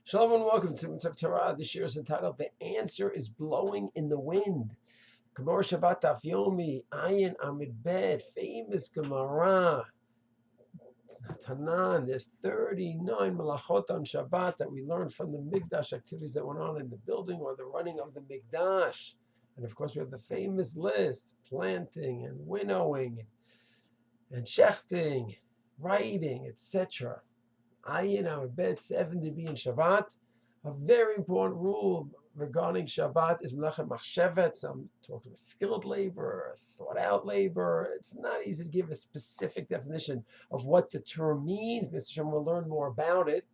Shalom and welcome to Mitzvah Torah. This year is entitled "The Answer is Blowing in the Wind." Gemara Shabbat Daf Yomi Ayin Amid Bet. Famous Gemara. Tanan. There's 39 malachot on Shabbat that we learned from the Mikdash activities that went on in the building or the running of the Mikdash. And of course, we have the famous list: planting and winnowing and shechting, writing, etc. Ayin Amid 7 to be in Shabbat. A very important rule regarding Shabbat is Melachet Machshevet. Some talk about skilled labor, thought out labor. It's not easy to give a specific definition of what the term means. Mr. Shem will learn more about it.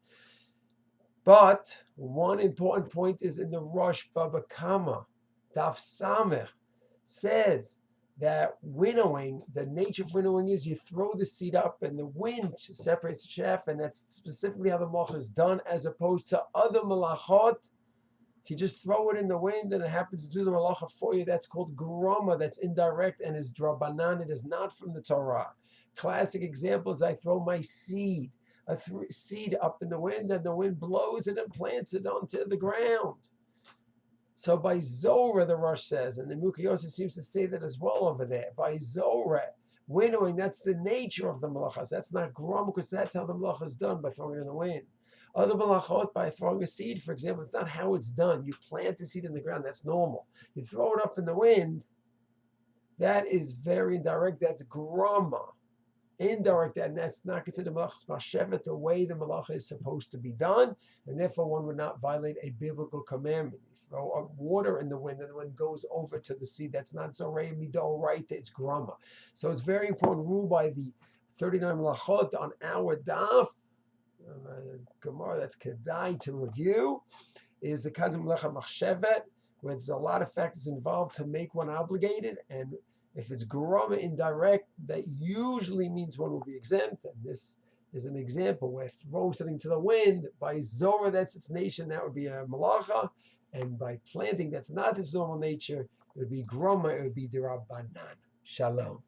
But one important point is in the Rosh Baba Kama, Daf Samech, says that winnowing, the nature of winnowing is you throw the seed up and the wind separates the chaff, and that's specifically how the malach is done, as opposed to other malachot. If you just throw it in the wind and it happens to do the malacha for you, that's called groma, that's indirect and is drabanan, it is not from the Torah. Classic example is I throw my seed, seed up in the wind, and the wind blows it and plants it onto the ground. So by Zorah, the Rosh says, and the Mukayosa seems to say that as well over there. By Zorah, winnowing, that's the nature of the malachas. That's not grom, because that's how the malacha is done, by throwing it in the wind. Other malachot, by throwing a seed, for example, it's not how it's done. You plant the seed in the ground, that's normal. You throw it up in the wind, that is very indirect, that's groma. Indirect, and that's not considered malachas machshevet, the way the malacha is supposed to be done, and therefore one would not violate a biblical commandment. You throw water in the wind, and the wind goes over to the seed. That's not zorei mido, right? It's grama. So it's very important rule by the 39 malachot on our daf. Gemara that's kedai to review is the concept of malacha machshevet, where there's a lot of factors involved to make one obligated, and if it's groma indirect, that usually means one will be exempt. And this is an example where throw something to the wind. By Zorah, that's its nation, that would be a malacha. And by planting, that's not its normal nature, it would be groma, it would be derabanan. Shalom.